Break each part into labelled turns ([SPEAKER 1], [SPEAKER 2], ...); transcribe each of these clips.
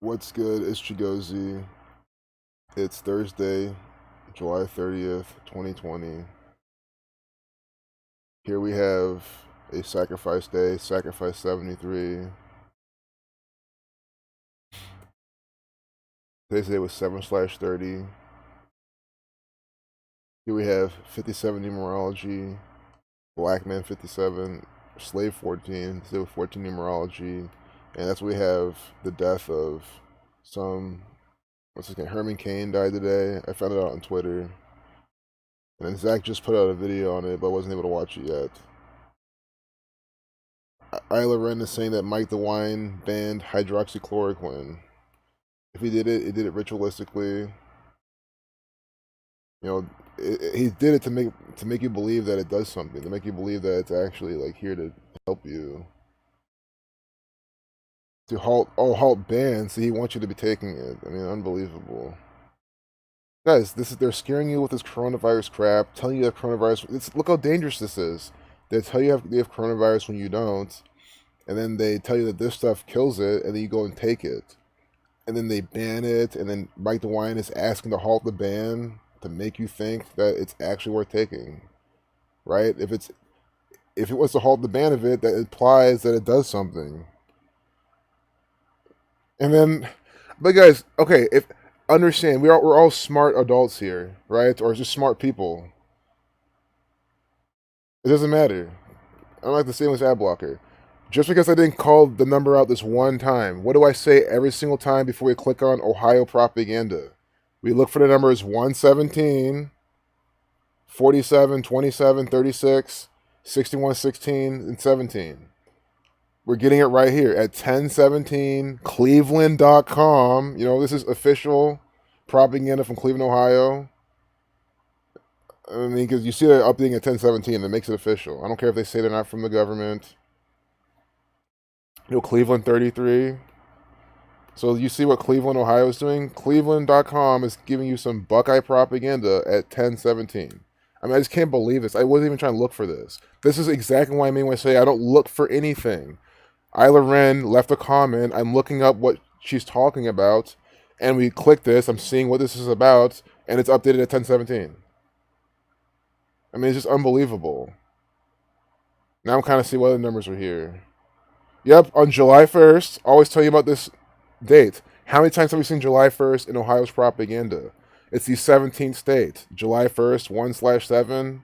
[SPEAKER 1] What's good? It's Chigozy. It's Thursday, July 30th, 2020. Here we have a sacrifice day, sacrifice 73. Today's day was 7/30. Here we have 57 numerology, black man 57, slave 14, today with 14 numerology. And that's what we have the death of some, what's his name? Herman Cain died today. I found it out on Twitter. And then Zach just put out a video on it, but I wasn't able to watch it yet. Isla Ren is saying that Mike the Wine banned hydroxychloroquine. If he did it, he did it ritualistically. You know, he did it to make you believe that it does something, to make you believe that it's actually like here to help you. To halt bans. So he wants you to be taking it. I mean, unbelievable. Guys, they're scaring you with this coronavirus crap, telling you that coronavirus. Look how dangerous this is. They tell you they have coronavirus when you don't, and then they tell you that this stuff kills it, and then you go and take it, and then they ban it, and then Mike DeWine is asking to halt the ban to make you think that it's actually worth taking, right? If it was to halt the ban of it, that implies that it does something. And then, but guys, okay, if understand, we're all smart adults here, right? Or just smart people. It doesn't matter. I'm like the same with ad blocker. Just because I didn't call the number out this one time, what do I say every single time before we click on Ohio propaganda? We look for the numbers 117, 47, 27, 36, 61, 16, and 17. We're getting it right here at 1017, cleveland.com. You know, this is official propaganda from Cleveland, Ohio. I mean, because you see they're updating at 1017, that makes it official. I don't care if they say they're not from the government. You know, Cleveland 33. So you see what Cleveland, Ohio is doing? Cleveland.com is giving you some Buckeye propaganda at 1017. I mean, I just can't believe this. I wasn't even trying to look for this. This is exactly why I mean when I say I don't look for anything. Isla Ren left a comment. I'm looking up what she's talking about, and we click this. I'm seeing what this is about, and it's updated at 1017. I mean, it's just unbelievable. Now I'm kind of see what other numbers are here. Yep, on July 1st, always tell you about this date. How many times have we seen July 1st in Ohio's propaganda? It's the 17th state. July 1st, 1/7.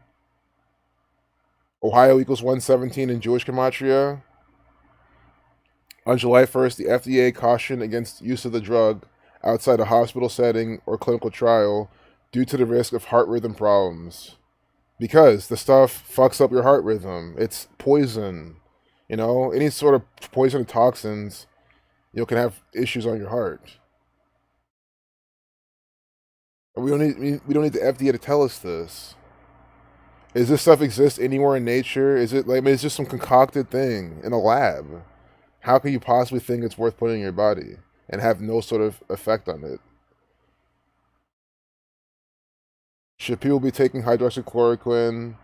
[SPEAKER 1] Ohio equals 117 in Jewish gematria. On July 1st, the FDA cautioned against use of the drug outside a hospital setting or clinical trial due to the risk of heart rhythm problems. Because the stuff fucks up your heart rhythm. It's poison. You know, any sort of poison or toxins, you know, can have issues on your heart. We don't need the FDA to tell us this. Is this stuff exist anywhere in nature? Is it like, I mean, it's just some concocted thing in a lab? How can you possibly think it's worth putting in your body and have no sort of effect on it? Should people be taking hydroxychloroquine?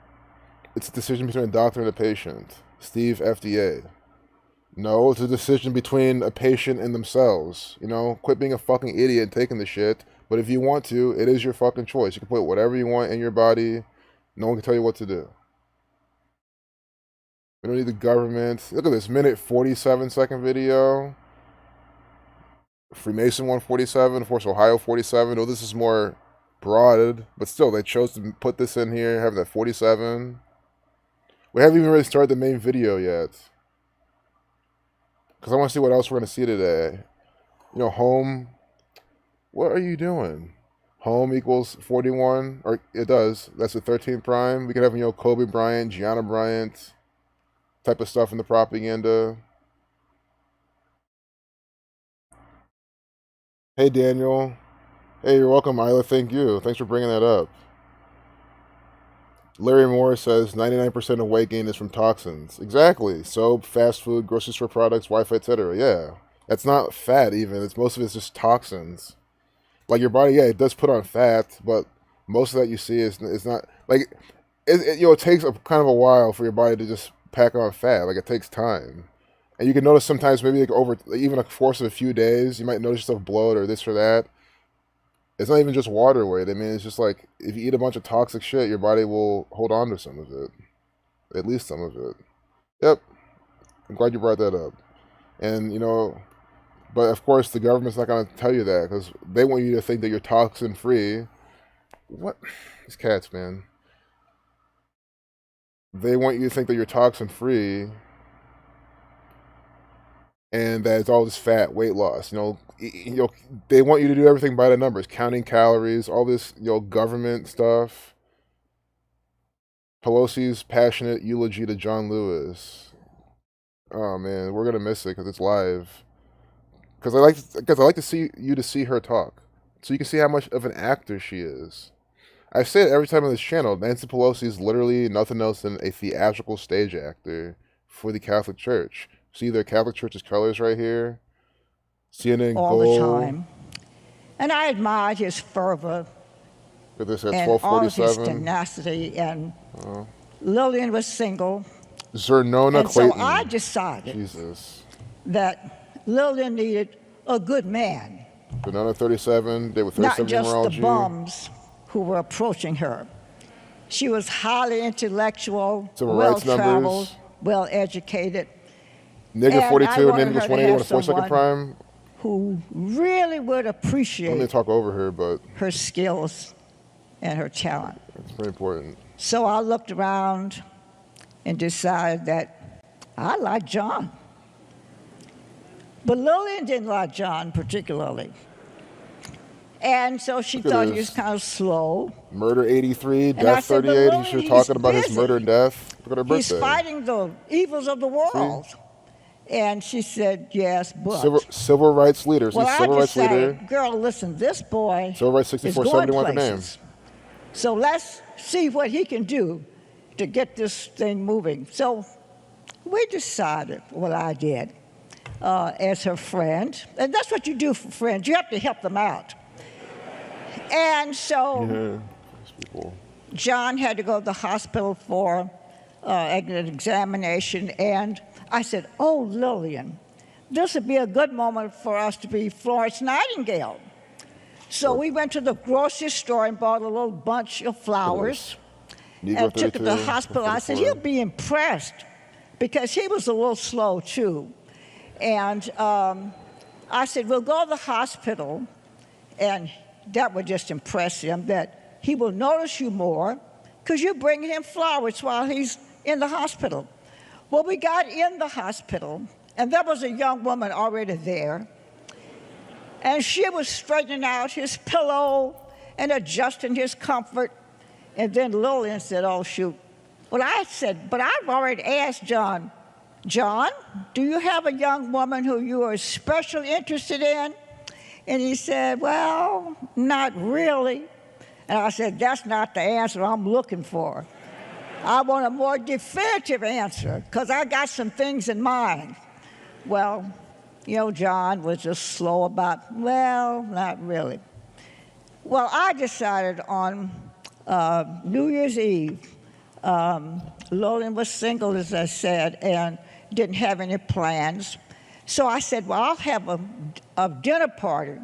[SPEAKER 1] It's a decision between a doctor and a patient. Steve, FDA. No, it's a decision between a patient and themselves. You know, quit being a fucking idiot and taking the shit. But if you want to, it is your fucking choice. You can put whatever you want in your body. No one can tell you what to do. We don't need the government. Look at this minute 47-second video. Freemason 147, of course, Ohio 47. Oh, this is more broad, but still, they chose to put this in here, have that 47. We haven't even really started the main video yet. Because I want to see what else we're going to see today. You know, home. What are you doing? Home equals 41. Or it does. That's the 13th prime. We could have, you know, Kobe Bryant, Gianna Bryant type of stuff in the propaganda. Hey, Daniel. Hey, you're welcome, Isla. Thank you. Thanks for bringing that up. Larry Moore says 99% of weight gain is from toxins. Exactly. Soap, fast food, grocery store products, Wi-Fi, etc. Yeah. That's not fat even. It's most of it's just toxins. Like your body, yeah, it does put on fat, but most of that you see is not like you know, it takes a kind of a while for your body to just pack on fat. Like it takes time. And you can notice sometimes maybe like over even a course of a few days, you might notice yourself bloat or this or that. It's not even just water weight. I mean, it's just like if you eat a bunch of toxic shit, your body will hold on to some of it, at least some of it. Yep, I'm glad you brought that up. And but of course the government's not going to tell you that because they want you to think that you're toxin free. What? These cats, man. They want you to think that you're toxin free and that it's all this fat weight loss. They want you to do everything by the numbers, counting calories, all this, government stuff. Pelosi's passionate eulogy to John Lewis. Oh man, we're gonna miss it because it's live. Because I like to see her talk, so you can see how much of an actor she is. I say it every time on this channel. Nancy Pelosi is literally nothing else than a theatrical stage actor for the Catholic Church. See the Catholic Church's colors right here. CNN
[SPEAKER 2] all
[SPEAKER 1] gold.
[SPEAKER 2] the time. And I admired his fervor
[SPEAKER 1] Look at this at
[SPEAKER 2] and all of his
[SPEAKER 1] 1247.
[SPEAKER 2] tenacity. And Lillian was single.
[SPEAKER 1] Zernona
[SPEAKER 2] and
[SPEAKER 1] Clayton.
[SPEAKER 2] So I decided
[SPEAKER 1] Jesus.
[SPEAKER 2] that Lillian needed a good man.
[SPEAKER 1] Zernona 37. They were 37
[SPEAKER 2] not just
[SPEAKER 1] numerology.
[SPEAKER 2] the bums who were approaching her. She was highly intellectual, well-traveled, well-educated.
[SPEAKER 1] Nigger 42, name equals 180 on a 4-second prime.
[SPEAKER 2] Who really would appreciate
[SPEAKER 1] I'm going to talk over her, but
[SPEAKER 2] her skills and her talent.
[SPEAKER 1] it's very important.
[SPEAKER 2] So I looked around and decided that I liked John. But Lillian didn't like John particularly. And so she thought he was kind of slow.
[SPEAKER 1] Murder 83, death 38. He should talking about his murder and death. Look at her birthday.
[SPEAKER 2] He's fighting the evils of the world. See? And she said, yes, but.
[SPEAKER 1] Civil rights leader.
[SPEAKER 2] Well,
[SPEAKER 1] civil
[SPEAKER 2] I
[SPEAKER 1] rights leader.
[SPEAKER 2] Girl, listen, this boy
[SPEAKER 1] Civil rights 6471 her name.
[SPEAKER 2] So let's see what he can do to get this thing moving. So we decided, well, I did, as her friend. And that's what you do for friends. You have to help them out. And so John had to go to the hospital for an examination. And I said, oh, Lillian, this would be a good moment for us to be Florence Nightingale. So we went to the grocery store and bought a little bunch of flowers and took it to the hospital. I said, he'll be impressed because he was a little slow, too. And I said, we'll go to the hospital, and that would just impress him, that he will notice you more because you're bringing him flowers while he's in the hospital. Well, we got in the hospital, and there was a young woman already there, and she was straightening out his pillow and adjusting his comfort. And then Lillian said, oh, shoot. Well, I said, but I've already asked John, do you have a young woman who you are especially interested in? And he said, well, not really. And I said, that's not the answer I'm looking for. I want a more definitive answer because I got some things in mind. Well, John was just slow about, well, not really. Well, I decided on New Year's Eve. Lillian was single, as I said, and didn't have any plans. So I said, well, I'll have a dinner party,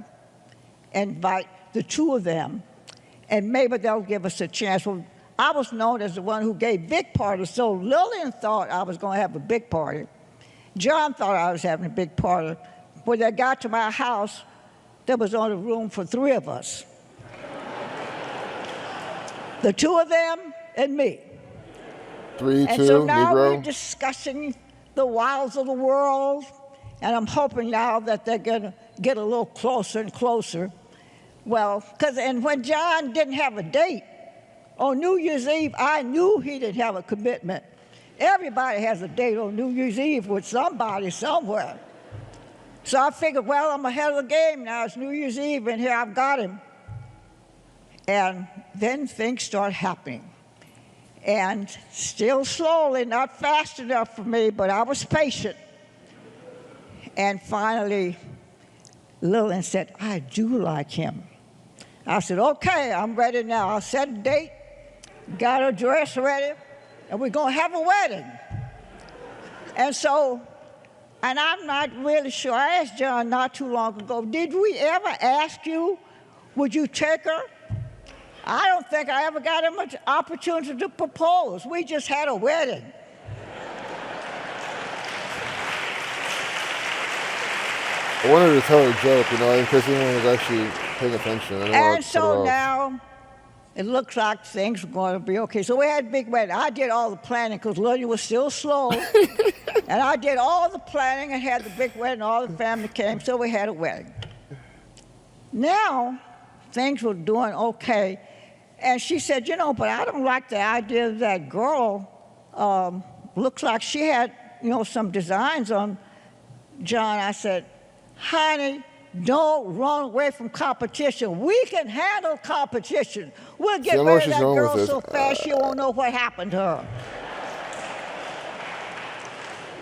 [SPEAKER 2] invite the two of them, and maybe they'll give us a chance. Well, I was known as the one who gave big parties, so Lillian thought I was going to have a big party. John thought I was having a big party. When they got to my house, there was only room for 3 of us. The 2 of them and me.
[SPEAKER 1] 3, 2,
[SPEAKER 2] and so now
[SPEAKER 1] Negro.
[SPEAKER 2] We're discussing the wiles of the world, and I'm hoping now that they're going to get a little closer and closer. Well, and when John didn't have a date, on New Year's Eve, I knew he didn't have a commitment. Everybody has a date on New Year's Eve with somebody somewhere. So I figured, well, I'm ahead of the game now. It's New Year's Eve, and here I've got him. And then things start happening. And still slowly, not fast enough for me, but I was patient. And finally, Lillian said, I do like him. I said, okay, I'm ready now. I'll set a date, got a dress ready, and we're going to have a wedding. And so And I'm not really sure. I asked John not too long ago, did we ever ask you, would you take her? I don't think I ever got him an opportunity to propose. We just had a wedding.
[SPEAKER 1] I wanted to tell her a joke, in case anyone was actually paying attention. I didn't want
[SPEAKER 2] And
[SPEAKER 1] to cut her
[SPEAKER 2] so
[SPEAKER 1] off.
[SPEAKER 2] now it looks like things are going to be okay. So we had a big wedding. I did all the planning because Lillian was still slow. And I did all the planning and had the big wedding. All the family came, so we had a wedding. Now things were doing okay. And she said, but I don't like the idea of that girl. Looks like she had, some designs on John. I said, honey, don't run away from competition. We can handle competition. We'll get
[SPEAKER 1] See, I know where
[SPEAKER 2] rid of
[SPEAKER 1] she's
[SPEAKER 2] that
[SPEAKER 1] going with
[SPEAKER 2] girl
[SPEAKER 1] this.
[SPEAKER 2] so fast she won't know what happened to her.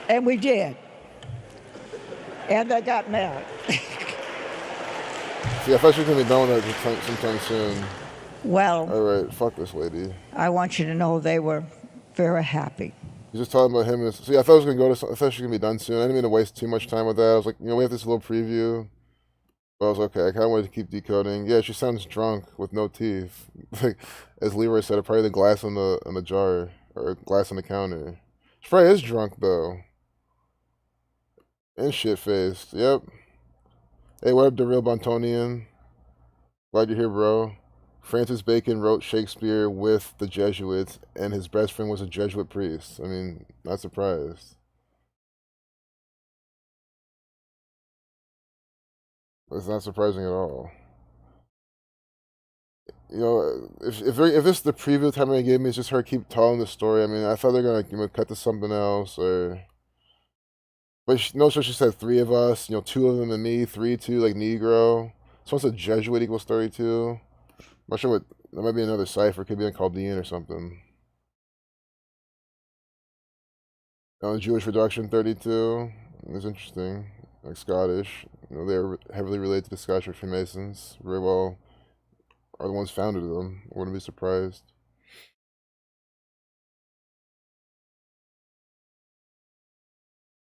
[SPEAKER 2] And we did. And they got married.
[SPEAKER 1] See, I thought she was going to be done with that sometime soon.
[SPEAKER 2] Well,
[SPEAKER 1] All right, fuck this lady.
[SPEAKER 2] I want you to know they were very happy.
[SPEAKER 1] He's just talking about him. See, I thought it was going to I thought she was going to be done soon. I didn't mean to waste too much time with that. I was like, we have this little preview. But I was okay. I kind of wanted to keep decoding. Yeah, she sounds drunk with no teeth. Like, as Leroy said, probably the glass on the jar or glass on the counter. She probably is drunk though. And shit faced. Yep. Hey, what up, the real Bontonian? Glad you're here, bro. Francis Bacon wrote Shakespeare with the Jesuits, and his best friend was a Jesuit priest. I mean, not surprised. That's not surprising at all. If this is the preview time they gave me, it's just her keep telling the story. I mean, I thought they're gonna cut to something else, but so she said three of us, two of them and me, 3-2 like Negro. So it's a Jesuit equals 32. I'm not sure what that might be another cipher. Could be a Chaldean or something. Jewish reduction 32. It's interesting. Like Scottish. They're heavily related to the Scottish Freemasons. Very well are the ones founded them. I wouldn't be surprised.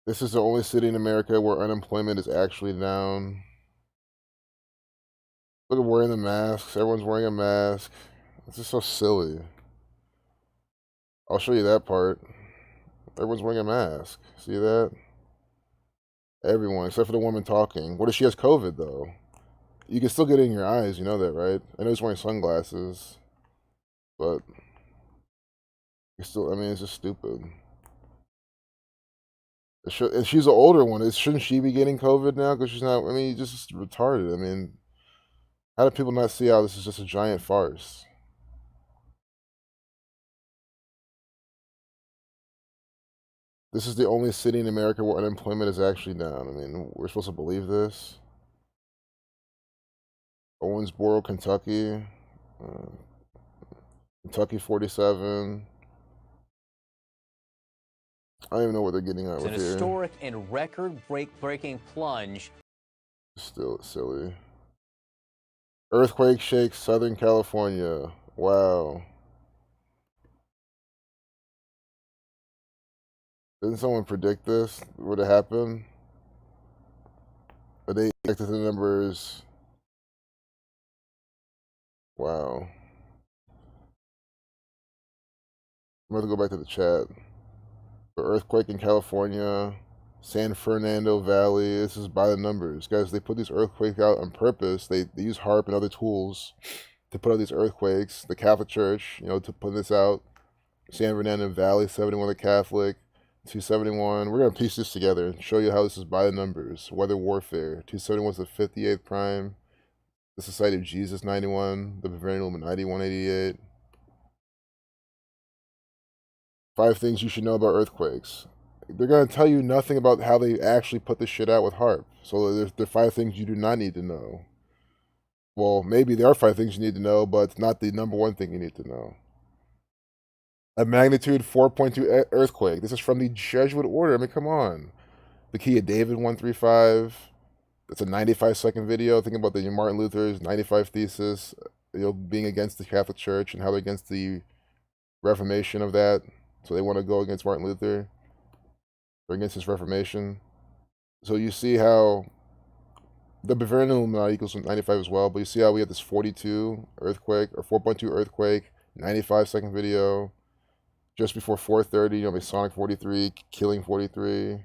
[SPEAKER 1] This is the only city in America where unemployment is actually down. Look at wearing the masks. Everyone's wearing a mask. It's just so silly. I'll show you that part. Everyone's wearing a mask. See that? Everyone, except for the woman talking. What if she has COVID, though? You can still get it in your eyes. You know that, right? I know he's wearing sunglasses. But it's just stupid. And she's an older one. Shouldn't she be getting COVID now? Because she's not. I mean, just retarded. I mean, how do people not see how this is just a giant farce? This is the only city in America where unemployment is actually down. I mean, we're supposed to believe this. Owensboro, Kentucky. Kentucky 47. I don't even know what they're getting at
[SPEAKER 3] It's
[SPEAKER 1] with
[SPEAKER 3] an
[SPEAKER 1] here.
[SPEAKER 3] historic and record-breaking plunge.
[SPEAKER 1] Still silly. Earthquake shakes Southern California. Wow. Didn't someone predict this would have happened? But they predicted the numbers. Wow. I'm going to go back to the chat. The earthquake in California, San Fernando Valley. This is by the numbers. Guys, they put these earthquakes out on purpose. They use HARP and other tools to put out these earthquakes. The Catholic Church, to put this out. San Fernando Valley, 71 the Catholic, 271. We're going to piece this together and show you how this is by the numbers. Weather warfare. 271 is the 58th prime. The Society of Jesus, 91. The Bavarian Illuminati, 188. 5 things you should know about earthquakes. They're going to tell you nothing about how they actually put this shit out with HARP. So there are 5 things you do not need to know. Well, maybe there are 5 things you need to know, but it's not the number 1 thing you need to know. A magnitude 4.2 earthquake. This is from the Jesuit order. I mean, come on. The Key of David 135. It's a 95-second video. Thinking about the Martin Luther's 95 thesis, being against the Catholic Church and how they're against the Reformation of that. So they want to go against Martin Luther or against his Reformation. So you see how the Bavarian Illuminati equals 95 as well, but you see how we have this 42 earthquake or 4.2 earthquake, 95-second video just before 4:30. Masonic 43 killing 43.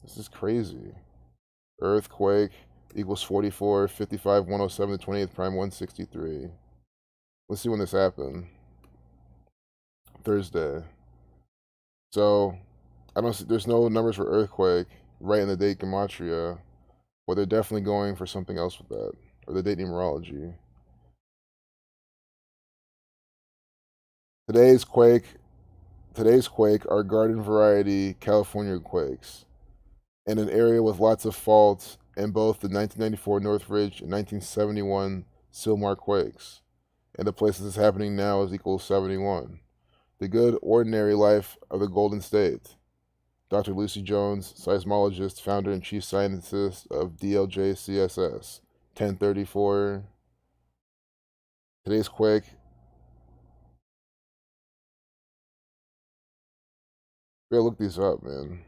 [SPEAKER 1] This is crazy. Earthquake equals 44, 55, 107 to 28th prime 163. Let's see when this happened. Thursday. So I don't see, there's no numbers for earthquake right in the date gematria, but they're definitely going for something else with that, or the date numerology. Today's quake, today's quake are garden variety California quakes, in an area with lots of faults in both the 1994 Northridge and 1971 Sylmar quakes, and the places it's happening now is equal 71. The good ordinary life of the Golden State. Dr. Lucy Jones, seismologist, founder and chief scientist of DLJ-CSS, 1034. Today's quake. We gotta look these up, man.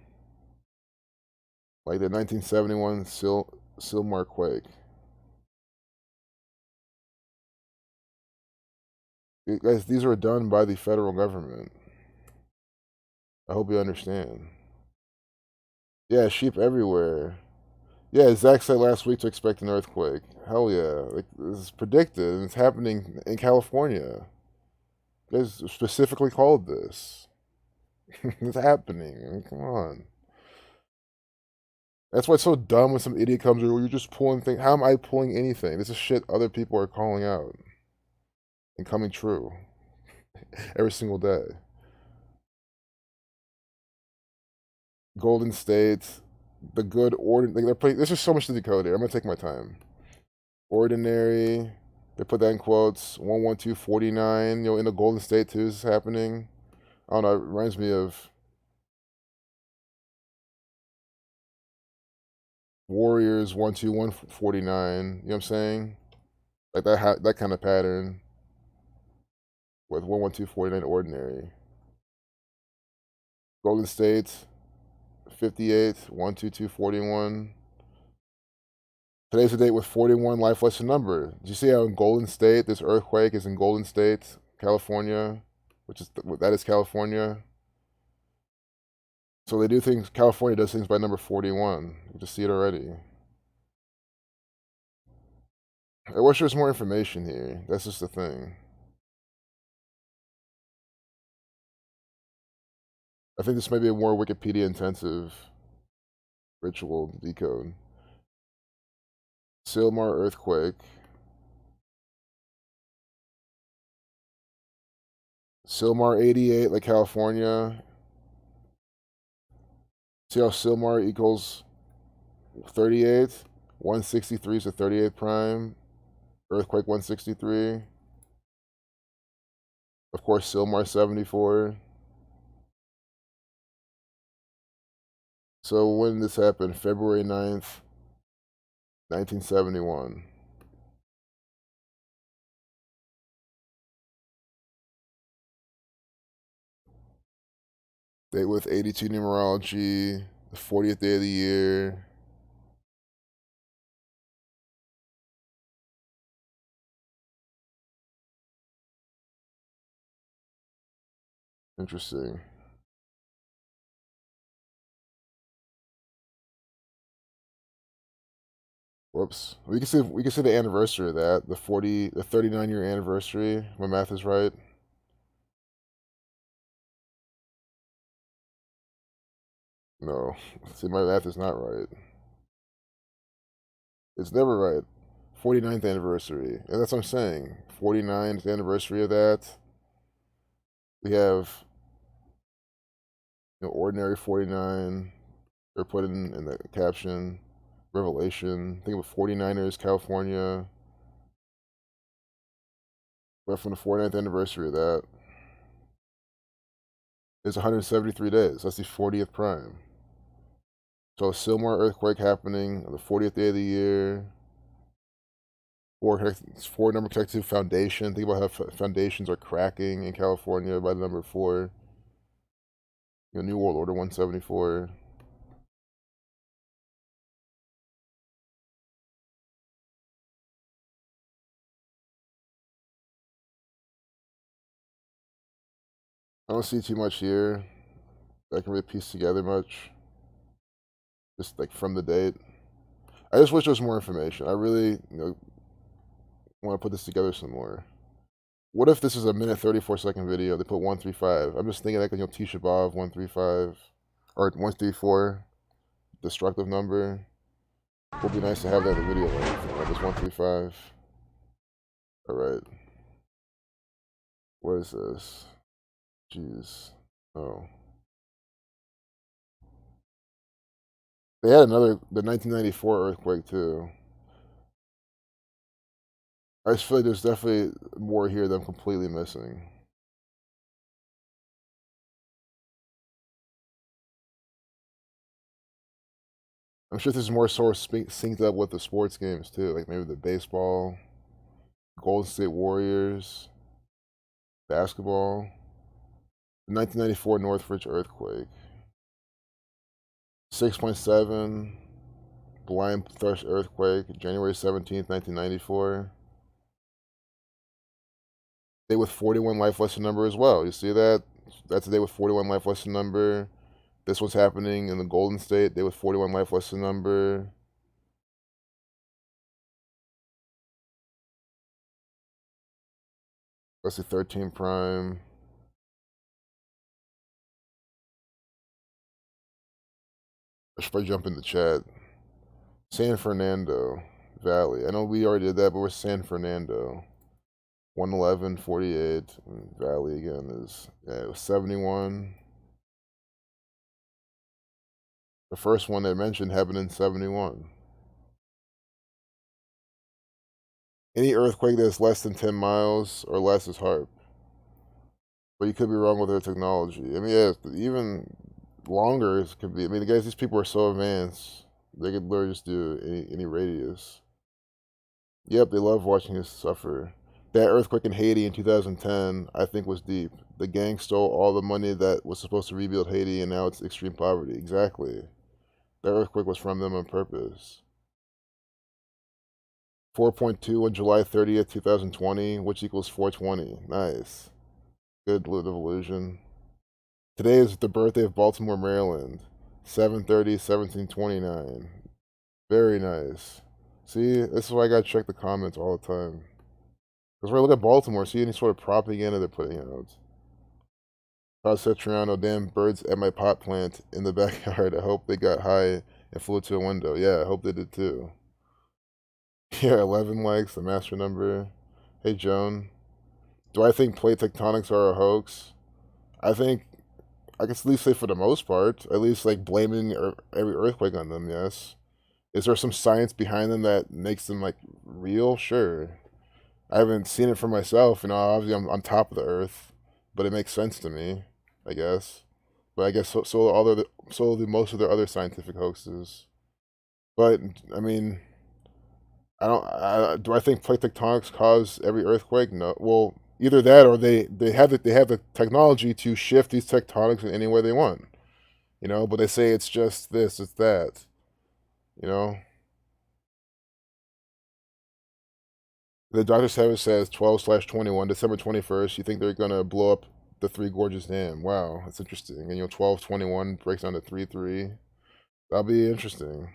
[SPEAKER 1] Like the 1971 Sylmar quake. Guys, these were done by the federal government. I hope you understand. Yeah, sheep everywhere. Yeah, Zach said last week to expect an earthquake. Hell yeah. Like, this is predicted, and it's happening in California. You guys specifically called this. It's happening. I mean, come on. That's why it's so dumb when some idiot comes over, you're just pulling things. How am I pulling anything? This is shit other people are calling out and coming true every single day. Golden State, the good order. Like they're putting. There's just so much to decode here. I'm gonna take my time. Ordinary. They put that in quotes. 11249. In the Golden State too. This is happening. I don't know. It reminds me of Warriors 12149. You know what I'm saying? Like that kind of pattern with 11249 ordinary. Golden State 58 12241. Today's the date with 41 life lesson number. Did you see how in Golden State this earthquake is in Golden State, California, that is California. So they do things. California does things by number 41. You just see it already. I wish there was more information here. That's just the thing. I think this may be a more Wikipedia intensive ritual to decode. Sylmar earthquake. Sylmar 88, like California. See how Sylmar equals 38? 163 is the 38th prime. Earthquake 163. Of course, Sylmar 74. So when this happened, February 9th, 1971. Date with 82 numerology, the 40th day of the year. Interesting. Whoops. We can see the anniversary of that, the 39-year anniversary. My math is right. No. See, my math is not right. It's never right. 49th anniversary. And that's what I'm saying. 49th anniversary of that. We have ordinary 49. They're put in the caption. Revelation. Think of 49ers, California. But from the 49th anniversary of that. It's 173 days. That's the 40th prime. So Sylmar earthquake happening on the 40th day of the year. Four number connected to foundation. Think about how foundations are cracking in California by the number 4. New World Order 174. I don't see too much here that I can really piece together much, just like from the date. I just wish there was more information. I really, want to put this together some more. What if this is a minute 34-second video? They put 135. I'm just thinking that Tisha B'Av 135 or 134, destructive number. Would be nice to have that in the video length. Just 135. All right. What is this? Jeez. Oh. They had the 1994 earthquake too. I just feel like there's definitely more here that I'm completely missing. I'm sure this is more sort of synced up with the sports games too, like maybe the baseball, Golden State Warriors, basketball, the 1994 Northridge earthquake, 6.7, Blind Thrush earthquake, January 17th, 1994. Day with 41 life lesson number as well. You see that? That's a day with 41 life lesson number. This one's happening in the Golden State, day with 41 life lesson number. Let's see, 13 prime. I should probably jump in the chat. San Fernando Valley. I know we already did that, but we're San Fernando. 111, 48. Valley again is, yeah, it was 71. The first one they mentioned happened in 71. Any earthquake that's less than 10 miles or less is HARP. But you could be wrong with their technology. I mean, yeah, even longer it could be. I mean, these people are so advanced. They could literally just do any radius. Yep, they love watching us suffer. That earthquake in Haiti in 2010, I think, was deep. The gang stole all the money that was supposed to rebuild Haiti, and now it's extreme poverty. Exactly. That earthquake was from them on purpose. 4.2 on July 30th, 2020, which equals 420. Nice. Good illusion. Today is the birthday of Baltimore, Maryland. 7/30, 1729. Very nice. See, this is why I gotta check the comments all the time. Because when I look at Baltimore, see any sort of propaganda they're putting out. Todd Cetriano, damn birds at my pot plant in the backyard. I hope they got high and flew to a window. Yeah, I hope they did too. Yeah, 11 likes, the master number. Hey, Joan. Do I think plate tectonics are a hoax? I think I can at least say for the most part, at least like blaming every earthquake on them, yes. Is there some science behind them that makes them like real? Sure. I haven't seen it for myself, obviously I'm on top of the earth, but it makes sense to me, I guess. But I guess so do most of their other scientific hoaxes. But I mean, do I think plate tectonics cause every earthquake? No. Well, either that or they have the technology to shift these tectonics in any way they want. But they say it's just this, it's that. You know, the Dr. Savage says 12/21, December 21st. You think they're gonna blow up the Three Gorges Dam? Wow, that's interesting. And 12/21 breaks down to 3/3. That'll be interesting.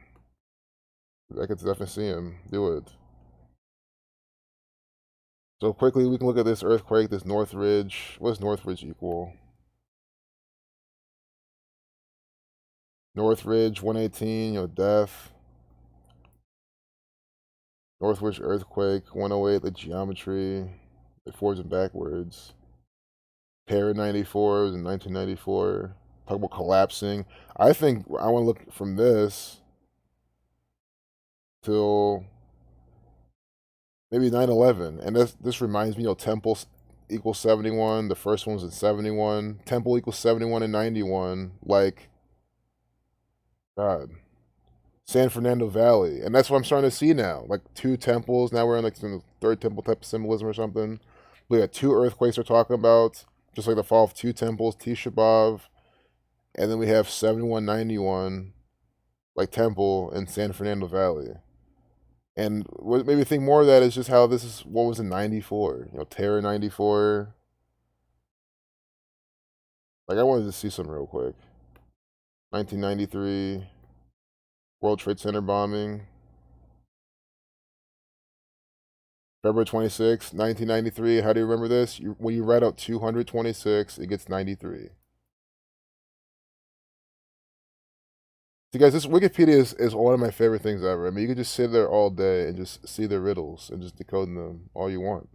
[SPEAKER 1] I could definitely see him do it. So quickly, we can look at this earthquake, this Northridge. What does Northridge equal? Northridge 118, death. Northridge earthquake 108, the geometry. It forwards and backwards. Para 94 was in 1994. Talk about collapsing. I think I want to look from this till maybe 9/11, and this reminds me, Temple equals 71. The first one was in 71. Temple equals 71 and 91. Like, God. San Fernando Valley, and that's what I'm starting to see now. Like two temples. Now we're in like the third temple type of symbolism or something. We got two earthquakes we're talking about, just like the fall of two temples, Tisha B'Av, and then we have 7191, like temple in San Fernando Valley. And what made me think more of that is just how this is what was in '94. Terror '94. Like, I wanted to see some real quick. 1993 World Trade Center bombing. February 26, 1993. How do you remember this? When you write out 226, it gets 93. See, guys, this Wikipedia is one of my favorite things ever. I mean, you could just sit there all day and just see the riddles and just decode them all you want.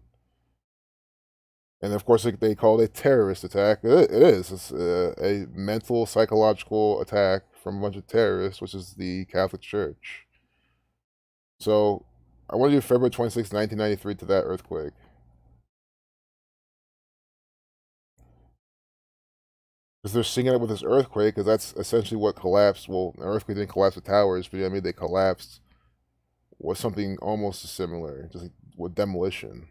[SPEAKER 1] And of course, they call it a terrorist attack. It is. It's a mental, psychological attack from a bunch of terrorists, which is the Catholic Church. So I want to do February 26, 1993 to that earthquake. Because they're syncing it with this earthquake, because that's essentially what collapsed. Well, an earthquake didn't collapse the towers, but you know what I mean? They collapsed with something almost similar, just like with demolition.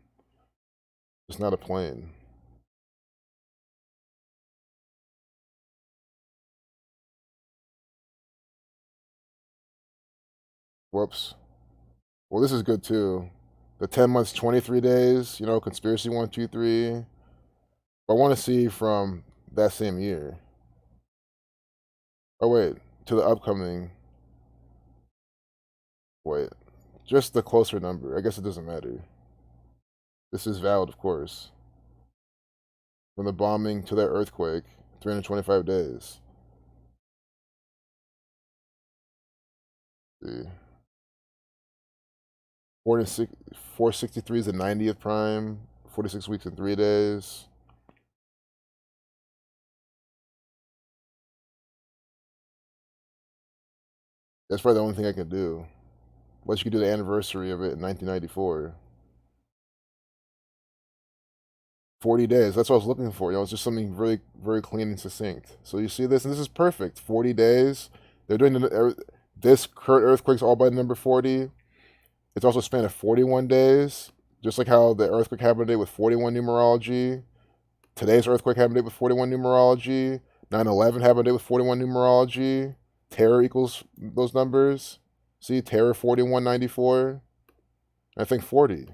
[SPEAKER 1] It's not a plane. Whoops. Well, this is good too. The 10 months, 23 days, you know, conspiracy 1, 2, 3. I want to see from that same year. Oh, wait, to the upcoming. Wait, just the closer number. I guess it doesn't matter. This is valid, of course. From the bombing to that earthquake, 325 days. Let's see. 463 is the 90th prime, 46 weeks and 3 days. That's probably the only thing I can do. Unless you could do the anniversary of it in 1994. 40 days. That's what I was looking for. You know, it's just something really, very clean and succinct. So you see this, and this is perfect. 40 days. They're doing this current earthquake's all by number 40. It's also a span of 41 days, just like how the earthquake happened today with 41 numerology. Today's earthquake happened today with 41 numerology. 9/11 happened today with 41 numerology. Terror equals those numbers. See, terror 4194. I think 40.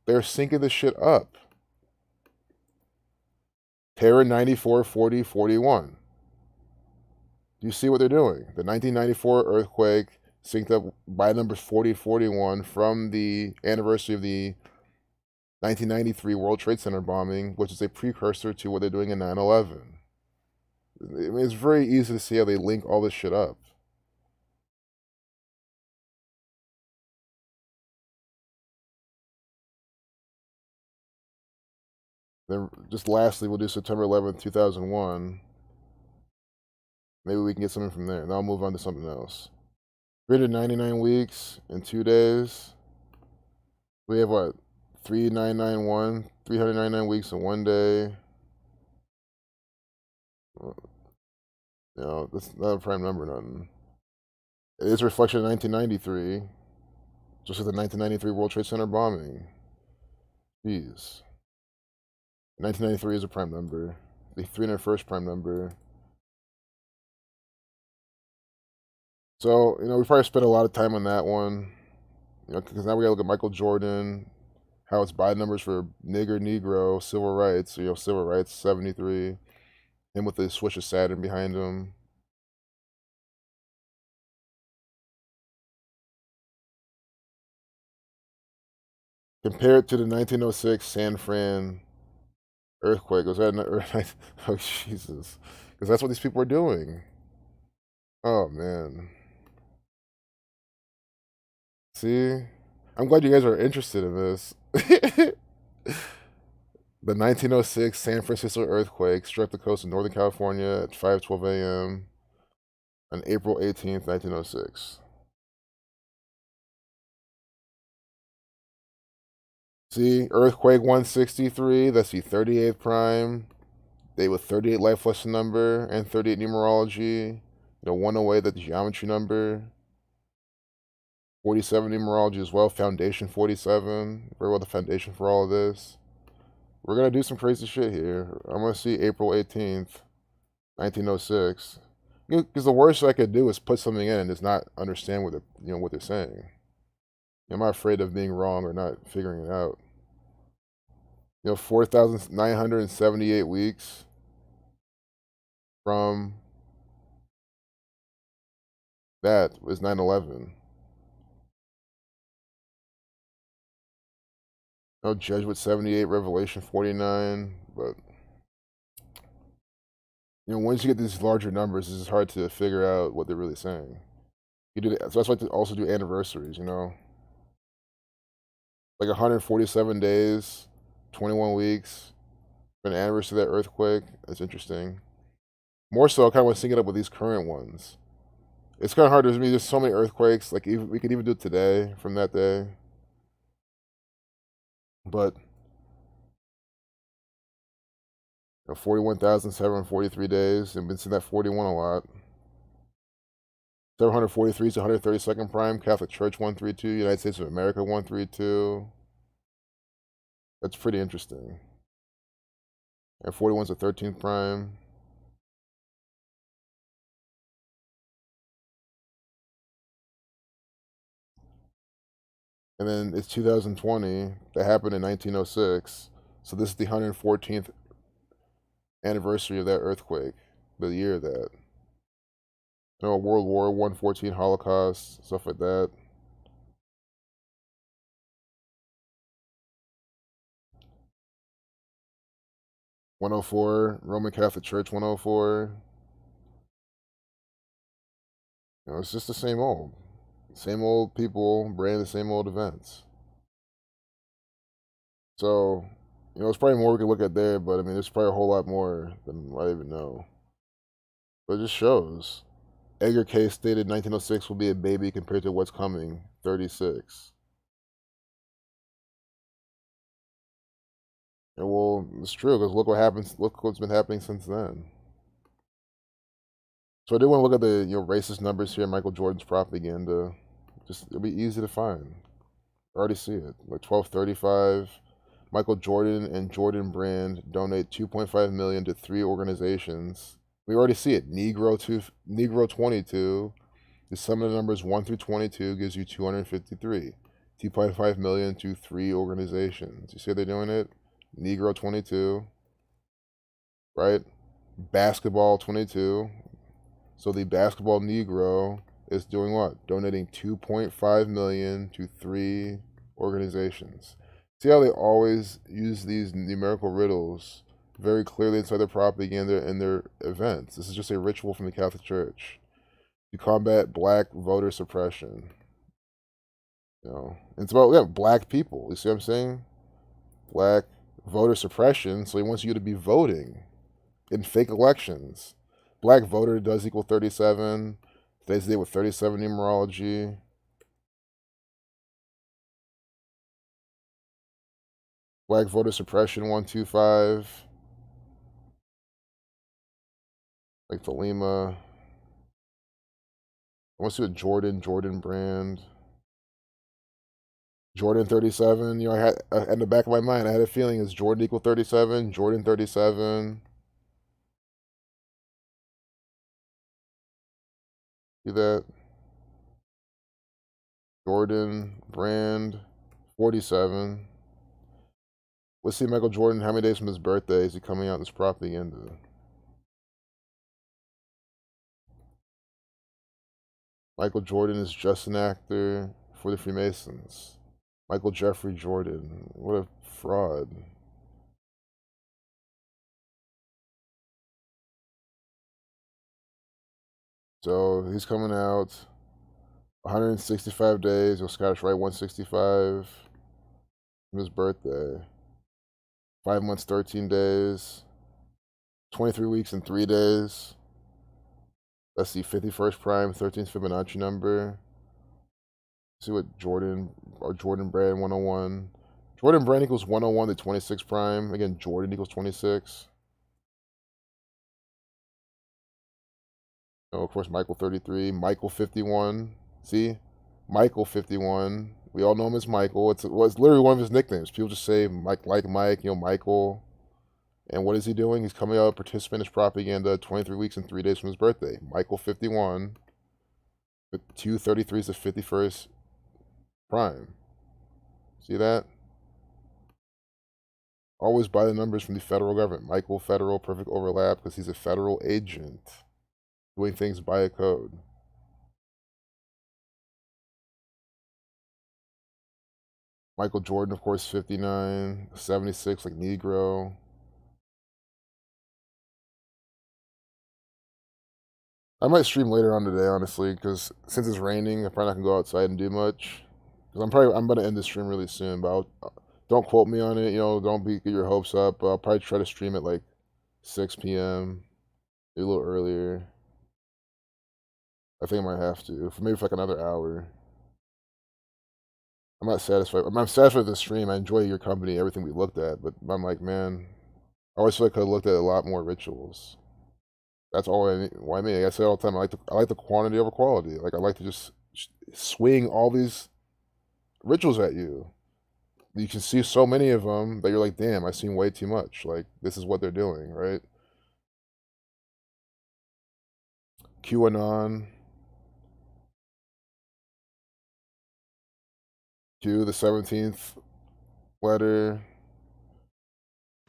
[SPEAKER 1] They're syncing this shit up. Terror 94, 40, 41. Do you see what they're doing? The 1994 earthquake synced up by numbers 40, 41 from the anniversary of the 1993 World Trade Center bombing, which is a precursor to what they're doing in 9/11. I mean, it's very easy to see how they link all this shit up. Then, just lastly, we'll do September 11th, 2001. Maybe we can get something from there. And I'll move on to something else. 399 weeks in 2 days. We have what? 3991, 399 weeks in 1 day. You know, that's not a prime number, nothing. It is a reflection of 1993, just like the 1993 World Trade Center bombing. Jeez. 1993 is a prime number. The 301st prime number. So, you know, we probably spent a lot of time on that one. You know, because now we gotta look at Michael Jordan, how it's by numbers for nigger, negro, civil rights. You know, civil rights 73. Him with the switch of Saturn behind him. Compare it to the 1906 San Fran earthquake. Was that oh Jesus? Because that's what these people are doing. Oh man. See, I'm glad you guys are interested in this. The 1906 San Francisco earthquake struck the coast of Northern California at 5:12 a.m. on April 18th, 1906. See, earthquake 163, that's the 38th prime. They with 38 life lesson number and 38 numerology. You know, 108, that's the geometry number. 47 numerology as well, foundation 47. Very well the foundation for all of this. We're going to do some crazy shit here. I'm going to see April 18th, 1906. Because the worst I could do is put something in and just not understand what what they're saying. I'm not afraid of being wrong or not figuring it out. 4,978 weeks. from that was 9/11. No, Jesuit 78, Revelation 49, but once you get these larger numbers, it's hard to figure out what they're really saying. So that's why I also do anniversaries. Like 147 days, 21 weeks, an anniversary of that earthquake. That's interesting. More so, I kind of want to sync it up with these current ones. It's kind of hard. There's so many earthquakes. Like we could even do it today from that day, but 41,743 days. I've been seeing that 41 a lot. 743 is 132nd prime. Catholic Church 132. United States of America 132. That's pretty interesting. And 41 is the 13th prime. And then it's 2020. That happened in 1906. So this is the 114th anniversary of that earthquake. The year of that. World War 114, Holocaust, stuff like that. '104, Roman Catholic Church 104. It's just the same old people, bringing the same old events. So, there's probably more we could look at there, but I mean, there's probably a whole lot more than I even know. But it just shows. Edgar Cayce stated 1906 will be a baby compared to what's coming, 36. And well, it's true because look what happens. Look what's been happening since then. So I did want to look at the racist numbers here. Michael Jordan's propaganda. Just it'll be easy to find. I already see it. Like 1235. Michael Jordan and Jordan Brand donate 2.5 million to 3 organizations. We already see it. Negro 22. The sum of the numbers 1 through 22 gives you 253. 2.5 million to 3 organizations. You see how they're doing it? Negro 22. Right? Basketball 22. So the basketball Negro is doing what? Donating 2.5 million to 3 organizations. See how they always use these numerical riddles very clearly inside their propaganda and their events. This is just a ritual from the Catholic Church to combat black voter suppression. It's about black people. You see what I'm saying? Black voter suppression. So he wants you to be voting in fake elections. Black voter does equal 37. Today's the day with 37 numerology. Black voter suppression 125. Like the Lima. I want to see what Jordan Brand. Jordan 37. I had in the back of my mind, I had a feeling is Jordan equal 37. Jordan 37. See that? Jordan Brand 47. Let's see Michael Jordan. How many days from his birthday is he coming out in this propaganda? Michael Jordan is just an actor for the Freemasons. Michael Jeffrey Jordan. What a fraud. So he's coming out 165 days. He'll Scottish Rite 165 from his birthday. 5 months, 13 days. 23 weeks and 3 days. That's the 51st prime, 13th Fibonacci number. See what Jordan Brand 101. Jordan Brand equals 101 to 26 prime. Again, Jordan equals 26. Oh, of course, Michael 33. Michael 51. See? Michael 51. We all know him as Michael. It's literally one of his nicknames. People just say Mike, like Mike, Michael. And what is he doing? He's coming out, participant in his propaganda 23 weeks and 3 days from his birthday. Michael 51. But 233 is the 51st prime. See that? Always buy the numbers from the federal government. Michael Federal, perfect overlap because he's a federal agent doing things by a code. Michael Jordan, of course, 59, 76, like Negro. I might stream later on today, honestly, because since it's raining, I'm probably not gonna go outside and do much. Because I'm gonna end the stream really soon, but don't quote me on it. Don't get your hopes up. I'll probably try to stream at like 6 p.m. Maybe a little earlier. I think I might have to for maybe for like another hour. I'm not satisfied. I'm satisfied with the stream. I enjoy your company, everything we looked at, but I'm like, man, I always feel like I could have looked at a lot more rituals. That's all I need. Why me? Like I say all the time, I like the quantity over quality. Like I like to just swing all these rituals at you. You can see so many of them that you're like, damn, I've seen way too much. Like this is what they're doing, right? QAnon, Q, the 17th letter.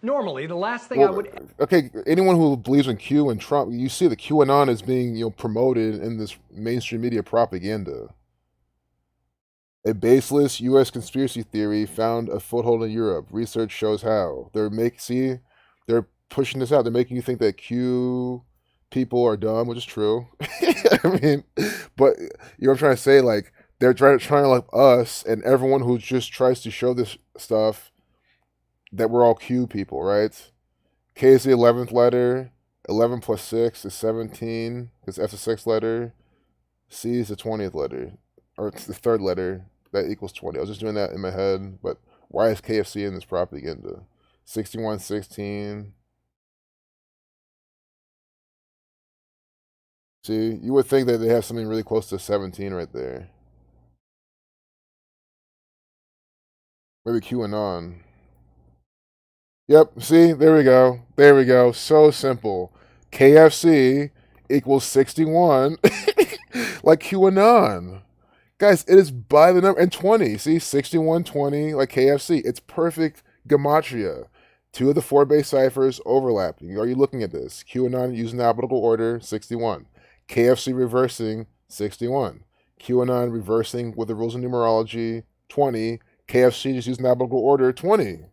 [SPEAKER 4] Normally, the last thing I
[SPEAKER 1] Well,
[SPEAKER 4] would
[SPEAKER 1] okay, anyone who believes in Q and Trump, you see the QAnon is being promoted in this mainstream media propaganda. A baseless U.S. conspiracy theory found a foothold in Europe. Research shows how. They're pushing this out. They're making you think that Q people are dumb, which is true. I mean, but you know what I'm trying to say? Like they're trying to like us and everyone who just tries to show this stuff that we're all Q people, right? K is the 11th letter. 11 plus 6 is 17 because F's the 6th letter. C is the 20th letter. Or it's the 3rd letter. That equals 20. I was just doing that in my head. But why is KFC in this propaganda? 6116. See, you would think that they have something really close to 17 right there. Maybe QAnon. Yep, see, there we go. There we go. So simple. KFC equals 61, like QAnon. Guys, it is by the number, and 20. See, 6120, like KFC. It's perfect gematria. 2 of the 4 base ciphers overlapping. Are you looking at this? QAnon using alphabetical order, 61. KFC reversing, 61. QAnon reversing with the rules of numerology, 20. KFC just using alphabetical order, 20.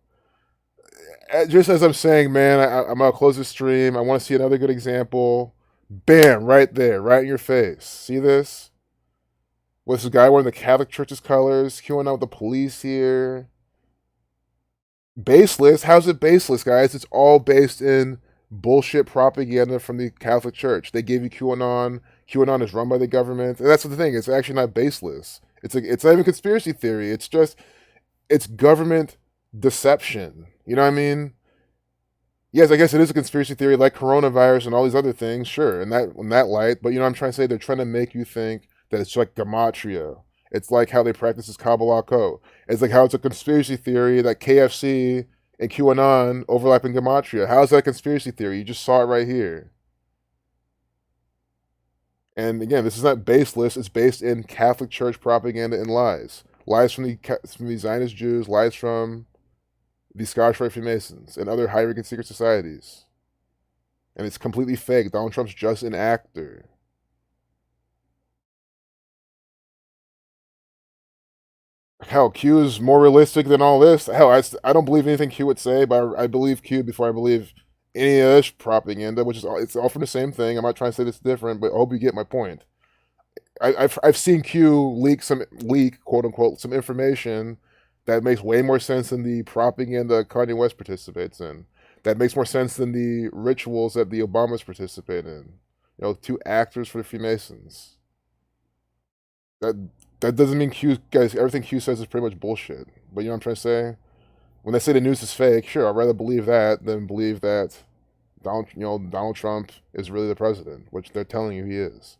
[SPEAKER 1] Just as I'm saying, man, I'm gonna close the stream. I want to see another good example. Bam, right there, right in your face. See this? With this guy wearing the Catholic Church's colors, queuing out with the police here. Baseless? How's it baseless, guys? It's all based in bullshit propaganda from the Catholic Church. They gave you QAnon. QAnon is run by the government, and that's the thing. It's actually not baseless. It's not even conspiracy theory. It's government deception. You know what I mean? Yes, I guess it is a conspiracy theory like coronavirus and all these other things, sure, in that light. But you know what I'm trying to say? They're trying to make you think that it's like gematria. It's like how they practice this Kabbalah code. It's like how it's a conspiracy theory that KFC and QAnon overlap in gematria. How is that a conspiracy theory? You just saw it right here. And again, this is not baseless. It's based in Catholic Church propaganda and lies. Lies from the Zionist Jews, lies from the Scottish Rite Freemasons, and other high-ranking secret societies. And it's completely fake. Donald Trump's just an actor. Hell, Q is more realistic than all this. Hell, I don't believe anything Q would say, but I believe Q before I believe any of this propaganda, which is it's all from the same thing. I'm not trying to say this different, but I hope you get my point. I've seen Q leak quote unquote some information that makes way more sense than the propaganda Kanye West participates in. That makes more sense than the rituals that the Obamas participate in. 2 actors for the Freemasons. That doesn't mean Q guys. Everything Q says is pretty much bullshit. But you know what I'm trying to say? When they say the news is fake, sure, I'd rather believe that than believe that Donald Trump is really the president, which they're telling you he is.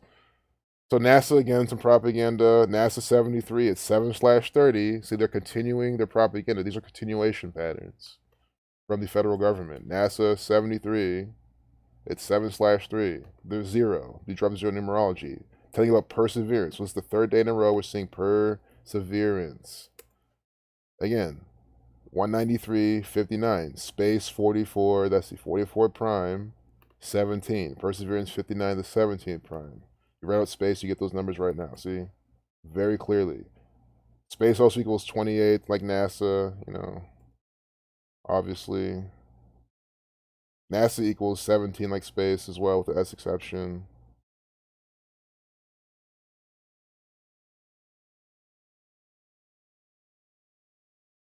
[SPEAKER 1] So NASA, again, some propaganda. NASA 73, it's 7/30. See, they're continuing their propaganda. These are continuation patterns from the federal government. NASA 73, it's 7/3. There's 0. You drop 0 numerology. Telling you about perseverance. What's the 3rd day in a row we're seeing perseverance. Again, 193.59. Space 44, that's the 44 prime, 17. Perseverance 59, the 17 prime. You write out space, you get those numbers right now, see? Very clearly. Space also equals 28, like NASA, you know, obviously. NASA equals 17, like space as well, with the S exception.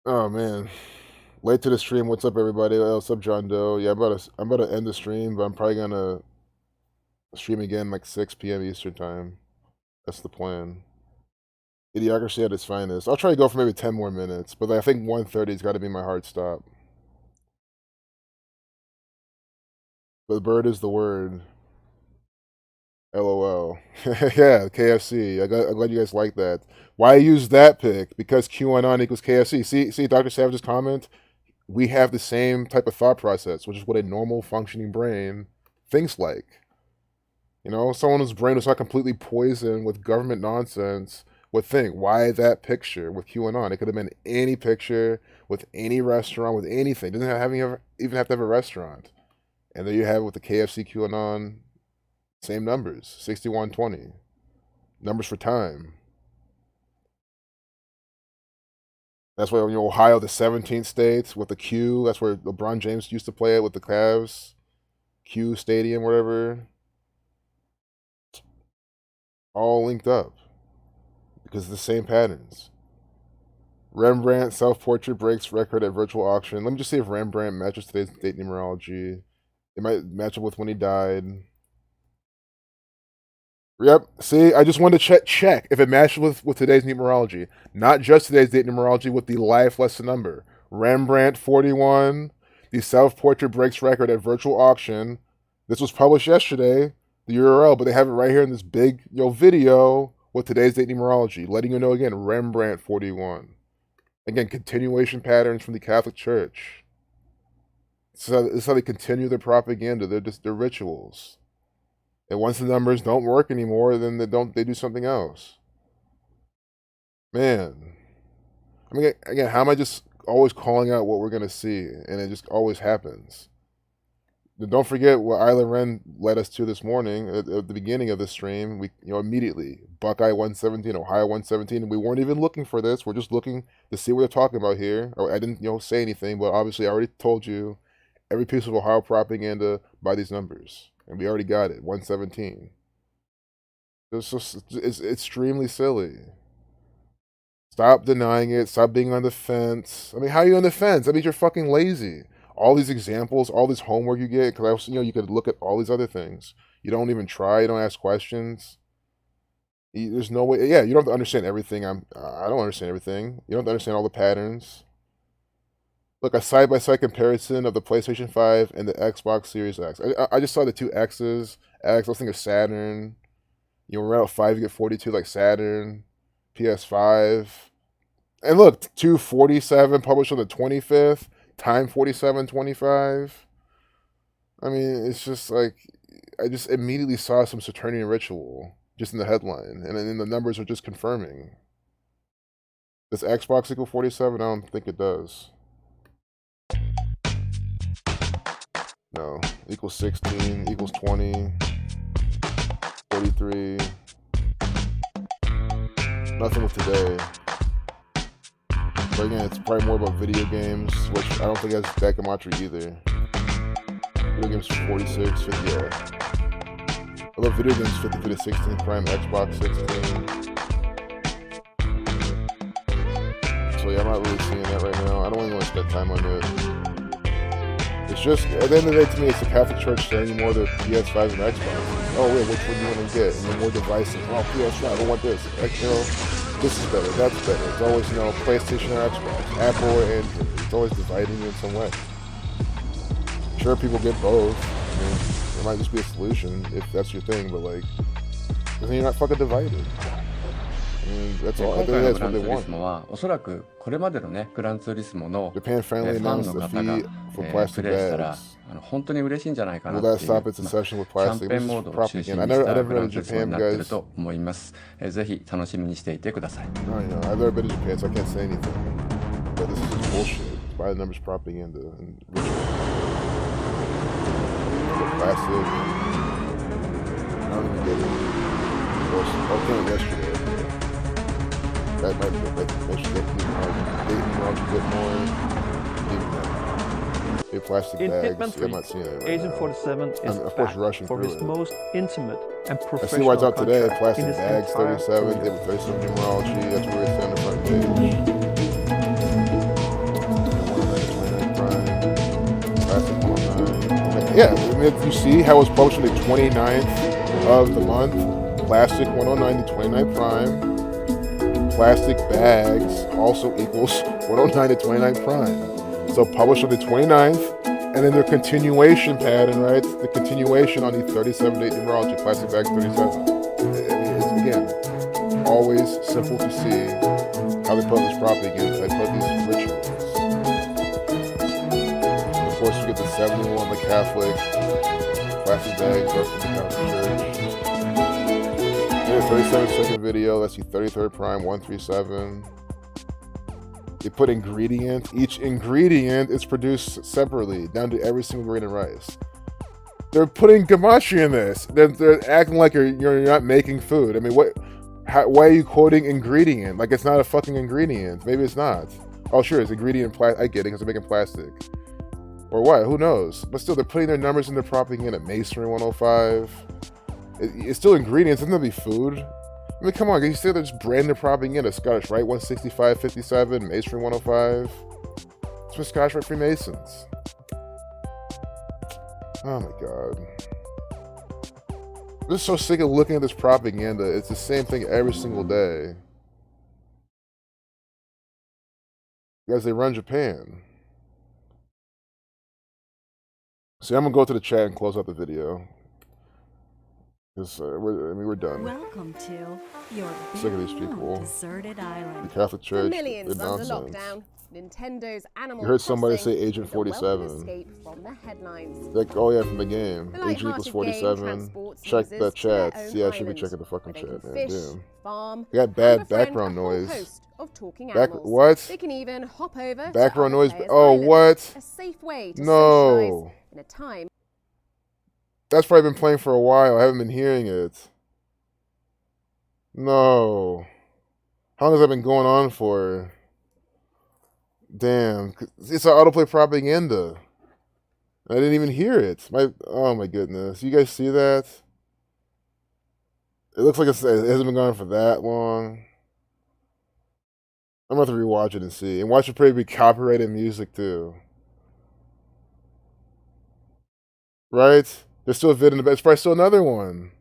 [SPEAKER 1] Oh man, late to the stream. What's up, everybody? What's up, John Doe? Yeah, I'm about to end the stream, but I'm probably gonna stream again like 6 p.m. Eastern time. That's the plan. Idiocracy at its finest. I'll try to go for maybe 10 more minutes, but I think 1:30's got to be my hard stop. But the bird is the word. LOL. Yeah, KFC. I'm glad you guys like that. Why use that pick? Because QAnon equals KFC. See, Dr. Savage's comment? We have the same type of thought process, which is what a normal functioning brain thinks like. You know, someone whose brain is not completely poisoned with government nonsense would think, why that picture with QAnon? It could have been any picture with any restaurant, with anything. It doesn't even have to have a restaurant. And there you have it with the KFC QAnon, same numbers, 6120. Numbers for time. That's why in Ohio, the 17th state with the Q, that's where LeBron James used to play it with the Cavs. Q Stadium, whatever. All linked up because of the same patterns. Rembrandt self-portrait breaks record at virtual auction. Let me just see if Rembrandt matches today's date numerology. It might match up with when he died. Yep. See, I just wanted to check if it matched with today's numerology. Not just today's date numerology, with the life lesson number. Rembrandt 41. The self-portrait breaks record at virtual auction. This was published yesterday, the URL, but they have it right here in this big video with today's date numerology, letting you know again, Rembrandt 41. Again, continuation patterns from the Catholic Church. So this is how they continue their propaganda, their rituals. And once the numbers don't work anymore, then they do something else. Man. I mean, again, how am I just always calling out what we're gonna see, and it just always happens? Don't forget what Isla Wren led us to this morning at the beginning of the stream. We, immediately Buckeye 117, Ohio 117, and we weren't even looking for this. We're just looking to see what they're talking about here. I didn't, say anything, but obviously I already told you every piece of Ohio propaganda by these numbers, and we already got it. 117. It's extremely silly. Stop denying it. Stop being on the fence. I mean, how are you on the fence? That means you're fucking lazy. All these examples, all this homework you get, because also, you could look at all these other things. You don't even try. You don't ask questions. There's no way. Yeah, you don't have to understand everything. I don't understand everything. You don't have to understand all the patterns. Look, a side-by-side comparison of the PlayStation 5 and the Xbox Series X. I just saw the two X's. X, I was thinking of Saturn. Around 5, you get 42 like Saturn. PS5. And look, 247 published on the 25th. Time 4725. I mean, it's just like, I just immediately saw some Saturnian ritual just in the headline, and then the numbers are just confirming. Does Xbox equal 47? I don't think it does. No. Equals 16, equals 20, 43. Nothing with today. But again, it's probably more about video games, which I don't think has Dakamatri either. Video games 46, 50, yeah. I love video games 53 to 16 prime, Xbox 16. So yeah, I'm not really seeing that right now. I don't even want to spend time on it. It's just, at the end of the day, to me, it's the Catholic Church saying more the PS5s and Xbox. Oh wait, which one do you want to get? And then more devices. Oh, PS5, I want this. This is better, that's better. It's always, PlayStation or Xbox, Apple or Android. It's always dividing you in some way. Sure, people get both. I mean, there might just be a solution if that's your thing, but then you're not fucking divided. I mean, that's all. I think that's what they want.
[SPEAKER 4] おそらくこれまでのねグランツーリスモの
[SPEAKER 1] Japan
[SPEAKER 4] フ
[SPEAKER 1] finally
[SPEAKER 4] ァン
[SPEAKER 1] announced
[SPEAKER 4] の
[SPEAKER 1] the
[SPEAKER 4] 方が
[SPEAKER 1] fee for plastic
[SPEAKER 4] プレイしたら
[SPEAKER 1] bags.
[SPEAKER 4] 本当に嬉しいんじゃないかな
[SPEAKER 1] Will
[SPEAKER 4] ってい
[SPEAKER 1] that
[SPEAKER 4] う
[SPEAKER 1] stop its
[SPEAKER 4] まあ
[SPEAKER 1] obsession with
[SPEAKER 4] キャ
[SPEAKER 1] plastic?
[SPEAKER 4] ンペー
[SPEAKER 1] This
[SPEAKER 4] ン
[SPEAKER 1] is
[SPEAKER 4] モードを中心
[SPEAKER 1] propaganda. I
[SPEAKER 4] にし
[SPEAKER 1] never
[SPEAKER 4] た
[SPEAKER 1] been
[SPEAKER 4] グラ
[SPEAKER 1] to
[SPEAKER 4] ンツーリスモに
[SPEAKER 1] Japan,
[SPEAKER 4] なってる
[SPEAKER 1] guys.
[SPEAKER 4] と思います。ぜひ楽しみにしていてください。
[SPEAKER 1] I know. I've never been to Japan, so I can't say anything. But this is just bullshit. by the numbers propaganda and ritual. Classic. I don't even get it. I came yesterday. That might make sure dating numerology a bit more. Even that. Big plastic
[SPEAKER 5] In
[SPEAKER 1] bags.
[SPEAKER 5] Hitman
[SPEAKER 1] Yeah,
[SPEAKER 5] 3,
[SPEAKER 1] I'm not seeing it right
[SPEAKER 5] Agent
[SPEAKER 1] now.
[SPEAKER 5] 47 is
[SPEAKER 1] Of course,
[SPEAKER 5] back
[SPEAKER 1] rushing
[SPEAKER 5] for
[SPEAKER 1] through
[SPEAKER 5] his
[SPEAKER 1] it.
[SPEAKER 5] most intimate and
[SPEAKER 1] I
[SPEAKER 5] professional
[SPEAKER 1] see why it's out today.
[SPEAKER 5] contract
[SPEAKER 1] Plastic
[SPEAKER 5] in his
[SPEAKER 1] bags,
[SPEAKER 5] entire
[SPEAKER 1] 37. They
[SPEAKER 5] career.
[SPEAKER 1] have 37 numerology. That's where it's on the front page. Plastic 109. Yeah, I mean, you see how it's published on the 29th of the month. Plastic 109 to 29 prime. Plastic bags also equals 109 to 29 prime. So published on the 29th, and then their continuation pattern, right? The continuation on the 37-date numerology, plastic bags 37. It's, again, always simple to see how they put this propaganda, they put these rituals. Of course, we get the 71, the Catholic, plastic bags up from the Catholic Church. Here's a 37-second video, that's the 33rd prime, 137. They put ingredient. Each ingredient is produced separately, down to every single grain of rice. They're putting gematria in this. They're acting like you're not making food. I mean, why are you quoting ingredient? Like it's not a fucking ingredient. Maybe it's not. Oh, sure, it's ingredient. I get it because they're making plastic. Or what? Who knows? But still, they're putting their numbers in their propaganda. Masonry 105. It's still ingredients. It's not be food. I mean, come on, you see they're just branded propaganda. Scottish Rite 165.57, Masonry 105. It's for Scottish Rite Freemasons. Oh my god. I'm just so sick of looking at this propaganda. It's the same thing every single day. Guys, they run Japan. See, I'm gonna go to the chat and close out the video. Because we're done.
[SPEAKER 6] Welcome to your
[SPEAKER 1] Sick of these people.
[SPEAKER 6] deserted island.
[SPEAKER 1] The Catholic Church,
[SPEAKER 7] Millions
[SPEAKER 1] they're
[SPEAKER 7] under
[SPEAKER 1] nonsense.
[SPEAKER 7] lockdown. Nintendo's Animal
[SPEAKER 1] You heard somebody
[SPEAKER 7] Crossing
[SPEAKER 1] say Agent
[SPEAKER 7] is a welcome
[SPEAKER 1] 47.
[SPEAKER 7] escape from the headlines.
[SPEAKER 1] Like, oh yeah, from the game.
[SPEAKER 7] The
[SPEAKER 1] Agent equals
[SPEAKER 7] light-hearted game
[SPEAKER 1] 47.
[SPEAKER 7] transports
[SPEAKER 1] Check
[SPEAKER 7] users
[SPEAKER 1] the
[SPEAKER 7] to their
[SPEAKER 1] chat.
[SPEAKER 7] own
[SPEAKER 1] Yeah, I should be
[SPEAKER 7] island,
[SPEAKER 1] checking the fucking
[SPEAKER 7] where they
[SPEAKER 1] chat,
[SPEAKER 7] can
[SPEAKER 1] man.
[SPEAKER 7] fish,
[SPEAKER 1] Damn.
[SPEAKER 7] farm,
[SPEAKER 1] You got
[SPEAKER 7] and
[SPEAKER 1] bad
[SPEAKER 7] befriend
[SPEAKER 1] background
[SPEAKER 7] a whole
[SPEAKER 1] noise.
[SPEAKER 7] host of talking animals.
[SPEAKER 1] What?
[SPEAKER 7] They can even hop over
[SPEAKER 1] Background
[SPEAKER 7] to other
[SPEAKER 1] noise.
[SPEAKER 7] players'
[SPEAKER 1] Oh,
[SPEAKER 7] islands.
[SPEAKER 1] what?
[SPEAKER 7] A safe way to
[SPEAKER 1] No.
[SPEAKER 7] socialize in a time.
[SPEAKER 1] That's probably been playing for a while. I haven't been hearing it. No. How long has that been going on for? Damn. It's an autoplay propaganda. I didn't even hear it. Oh my goodness. You guys see that? It looks like it hasn't been going on for that long. I'm going to have to rewatch it and see. And watch it probably be copyrighted music too. Right? There's still a vid in the back. It's probably still another one.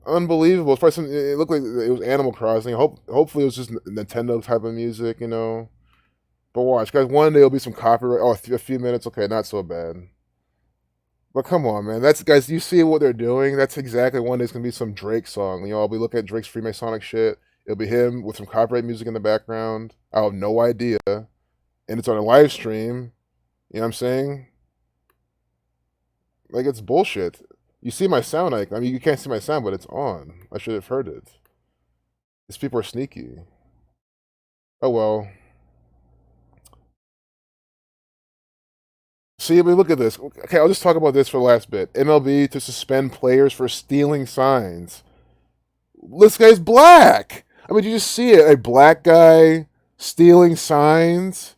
[SPEAKER 1] Unbelievable. It's probably something, it looked like it was Animal Crossing. Hopefully it was just Nintendo type of music, you know. But watch, guys, one day there'll be some copyright. Oh, a few minutes. Okay, not so bad. But come on, man. Guys, you see what they're doing? That's exactly one day it's going to be some Drake song. You know, I'll be looking at Drake's Freemasonic shit. It'll be him with some copyright music in the background. I'll have no idea. And it's on a live stream. You know what I'm saying? Like, it's bullshit. You see my sound icon. I mean, you can't see my sound, but it's on. I should have heard it. These people are sneaky. Oh, well. See, I mean, look at this. Okay, I'll just talk about this for the last bit. MLB to suspend players for stealing signs. This guy's black. I mean, you just see it. A black guy stealing signs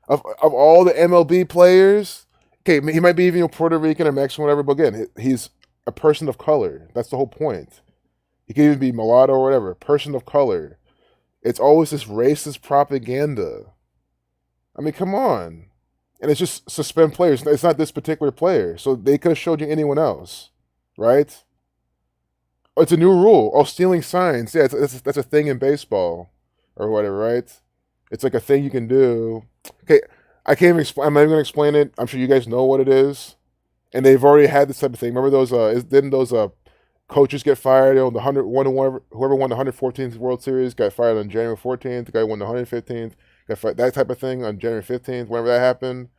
[SPEAKER 1] of all the MLB players. Okay, he might be even Puerto Rican or Mexican, whatever, but again, he's a person of color. That's the whole point. He can even be mulatto or whatever. Person of color. It's always this racist propaganda. I mean, come on. And it's just suspend players. It's not this particular player. So they could have showed you anyone else. Right? Oh, it's a new rule. Oh, stealing signs. Yeah, that's a thing in baseball. Or whatever, right? It's like a thing you can do. Okay, I can't even explain. I'm not even going to explain it. I'm sure you guys know what it is. And they've already had this type of thing. Remember those, didn't those coaches get fired? You know, whoever won the 114th World Series got fired on January 14th. The guy who won the 115th. That type of thing on January 15th, whenever that happened.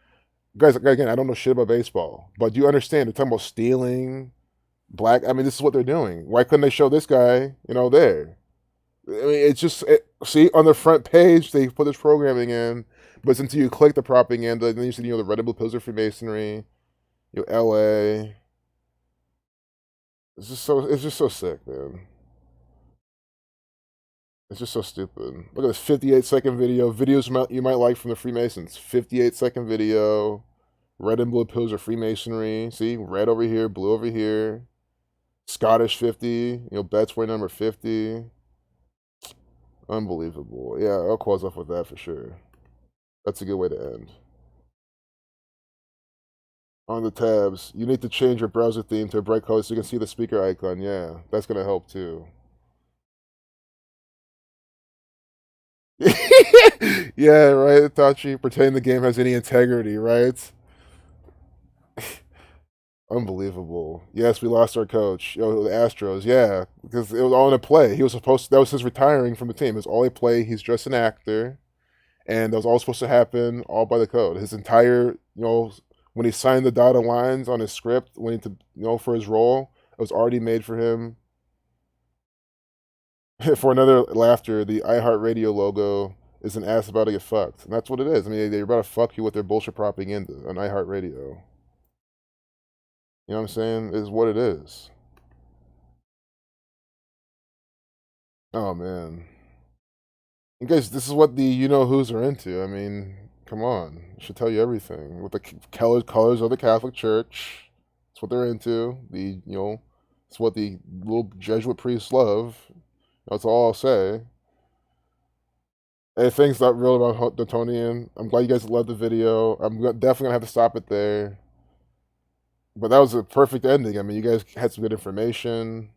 [SPEAKER 1] Guys, again, I don't know shit about baseball, but you understand, they're talking about stealing, black. I mean, this is what they're doing. Why couldn't they show this guy, you know, there? I mean, it's just, See, on the front page, they put this programming in, but since you click the propaganda, then you see, the red and blue pillars of Freemasonry, LA. It's just so sick, man. It's just so stupid. Look at this 58-second video. Videos you might like from the Freemasons. 58-second video. Red and blue pillars of Freemasonry. See, red over here, blue over here. Scottish 50. Bet's way number 50. Unbelievable. Yeah, I'll close off with that for sure. That's a good way to end. On the tabs, you need to change your browser theme to a bright color so you can see the speaker icon. Yeah, that's going to help too. Yeah, right, Itachi. Pretending the game has any integrity, right? Unbelievable. Yes, we lost our coach. The Astros. Yeah, because it was all in a play. He was supposed to, that was his retiring from the team. It was all a play. He's just an actor, and that was all supposed to happen all by the code. His entire, when he signed the dotted lines on his script, when he for his role, it was already made for him. For another laughter, the iHeartRadio logo is an ass about to get fucked, and that's what it is. I mean, they're about to fuck you with their bullshit propaganda on iHeartRadio. You know what I'm saying? Is what it is. Oh man, you guys, this is what the who's are into. I mean, come on, it should tell you everything. With the colors of the Catholic Church, that's what they're into. It's what the little Jesuit priests love. That's all I'll say. Anything's not real about Dotonian. I'm glad you guys loved the video. I'm definitely gonna have to stop it there. But that was a perfect ending. I mean, you guys had some good information.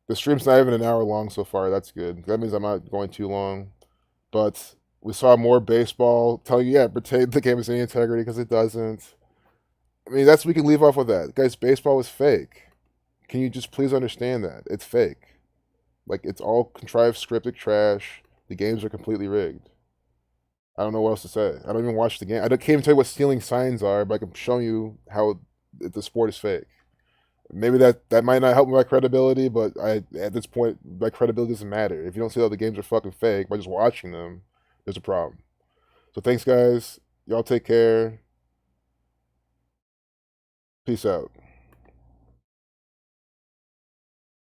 [SPEAKER 1] The stream's not even an hour long so far. That's good. That means I'm not going too long. But we saw more baseball telling you, pretend the game has any integrity because it doesn't. I mean, we can leave off with that. Guys, baseball was fake. Can you just please understand that? It's fake. Like, it's all contrived, scripted trash. The games are completely rigged. I don't know what else to say. I don't even watch the game. Can't even tell you what stealing signs are, but I can show you how the sport is fake. Maybe that might not help my credibility, but at this point, my credibility doesn't matter. If you don't see how the games are fucking fake by just watching them, there's a problem. So thanks, guys. Y'all take care. Peace out.